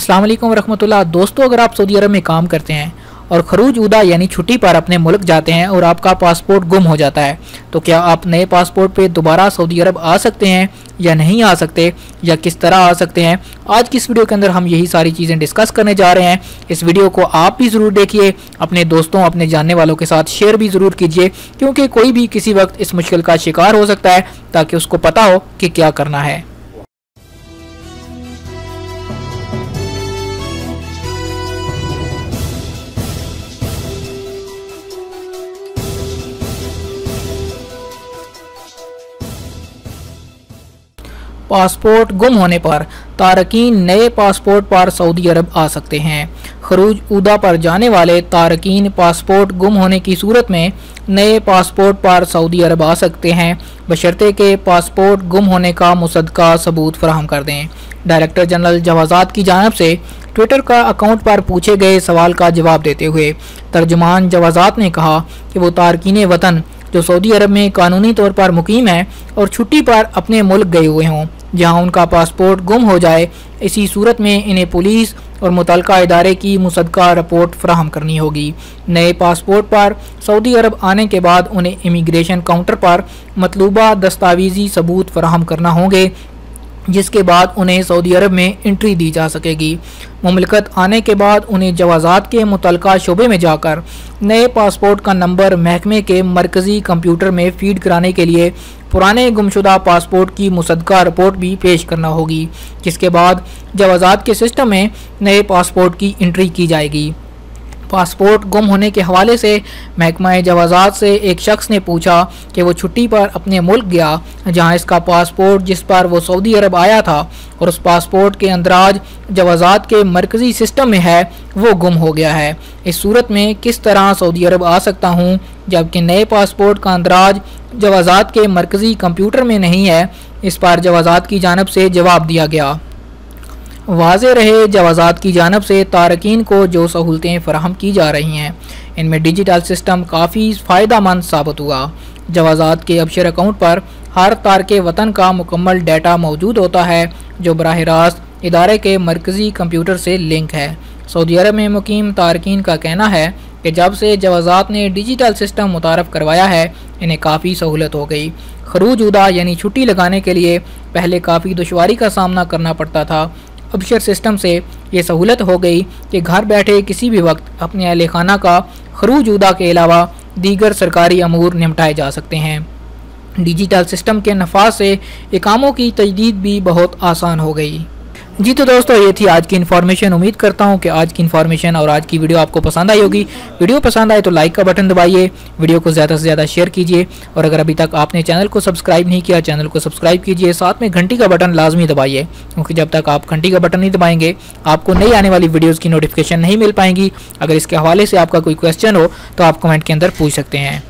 अस्सलाम वालेकुम रहमतुल्लाह। दोस्तों, अगर आप सऊदी अरब में काम करते हैं और खरूज उदा यानी छुट्टी पर अपने मुल्क जाते हैं और आपका पासपोर्ट गुम हो जाता है, तो क्या आप नए पासपोर्ट पे दोबारा सऊदी अरब आ सकते हैं या नहीं आ सकते, या किस तरह आ सकते हैं? आज की इस वीडियो के अंदर हम यही सारी चीज़ें डिस्कस करने जा रहे हैं। इस वीडियो को आप भी ज़रूर देखिए, अपने दोस्तों अपने जानने वालों के साथ शेयर भी ज़रूर कीजिए, क्योंकि कोई भी किसी वक्त इस मुश्किल का शिकार हो सकता है, ताकि उसको पता हो कि क्या करना है। पासपोर्ट गुम होने पर तारकीन नए पासपोर्ट पर सऊदी अरब आ सकते हैं। खरूज उदा पर जाने वाले तारकीन पासपोर्ट गुम होने की सूरत में नए पासपोर्ट पर सऊदी अरब आ सकते हैं, बशर्ते के पासपोर्ट गुम होने का मुसद्दका सबूत फराहम कर दें। डायरेक्टर जनरल जवाज़ात की जानिब से ट्विटर का अकाउंट पर पूछे गए सवाल का जवाब देते हुए तर्जुमान जवाज़ात ने कहा कि वो तारकीन वतन जो सऊदी अरब में कानूनी तौर पर मुकीम है और छुट्टी पर अपने मुल्क गए हुए हों, जहां उनका पासपोर्ट गुम हो जाए, इसी सूरत में इन्हें पुलिस और मुतल्लिका इदारे की मुसद्दका रिपोर्ट फराहम करनी होगी। नए पासपोर्ट पर सऊदी अरब आने के बाद उन्हें इमिग्रेशन काउंटर पर मतलूबा दस्तावेजी सबूत फराहम करना होंगे, जिसके बाद उन्हें सऊदी अरब में एंट्री दी जा सकेगी। मुमलिकत आने के बाद उन्हें जवाज़ात के मुतल्लिका शोबे में जाकर नए पासपोर्ट का नंबर महकमे के मरकज़ी कंप्यूटर में फीड कराने के लिए पुराने गुमशुदा पासपोर्ट की मुसद्दका रिपोर्ट भी पेश करना होगी, जिसके बाद जवाज़ात के सिस्टम में नए पासपोर्ट की एंट्री की जाएगी। पासपोर्ट गुम होने के हवाले से महकमा जवाज़ात से एक शख्स ने पूछा कि वो छुट्टी पर अपने मुल्क गया, जहां इसका पासपोर्ट जिस पर वो सऊदी अरब आया था और उस पासपोर्ट के अंदराज जवाज़ात के मरकज़ी सिस्टम में है, वो गुम हो गया है। इस सूरत में किस तरह सऊदी अरब आ सकता हूँ, जबकि नए पासपोर्ट का अंदराज जवाज़ात के मरकज़ी कंप्यूटर में नहीं है? इस पर जवाज़ात की जानिब से जवाब दिया गया। वाज़े रहे, जवाज़ात की जानिब से तारकीन को जो सहूलतें फ़राहम की जा रही हैं, इनमें डिजिटल सिस्टम काफ़ी फ़ायदेमंद साबित हुआ। जवाज़ात के अबशर अकाउंट पर हर तारके वतन का मुकम्मल डाटा मौजूद होता है, जो बराह रास्त इदारे के मरकज़ी कंप्यूटर से लिंक है। सऊदी अरब में मुकीम तारकीन का कहना है कि जब से जवाज़ात ने डिजिटल सिस्टम मुतारफ़ करवाया है, इन्हें काफ़ी सहूलत हो गई। खरूज उदा यानी छुट्टी लगाने के लिए पहले काफ़ी दुश्वारी का सामना करना पड़ता था। अबशर सिस्टम से ये सहूलत हो गई कि घर बैठे किसी भी वक्त अपने अहले खाना का खरूज उदा के अलावा दीगर सरकारी अमूर निपटाए जा सकते हैं। डिजिटल सिस्टम के नफाज से इकामों की तजदीद भी बहुत आसान हो गई। जी तो दोस्तों, ये थी आज की इन्फॉर्मेशन। उम्मीद करता हूँ कि आज की इन्फॉर्मेशन और आज की वीडियो आपको पसंद आई होगी। वीडियो पसंद आए तो लाइक का बटन दबाइए, वीडियो को ज़्यादा से ज़्यादा शेयर कीजिए, और अगर अभी तक आपने चैनल को सब्सक्राइब नहीं किया, चैनल को सब्सक्राइब कीजिए, साथ में घंटी का बटन लाजमी दबाइए, क्योंकि जब तक आप घंटी का बटन नहीं दबाएंगे आपको नई आने वाली वीडियोज़ की नोटिफिकेशन नहीं मिल पाएंगी। अगर इसके हवाले से आपका कोई क्वेश्चन हो तो आप कमेंट के अंदर पूछ सकते हैं।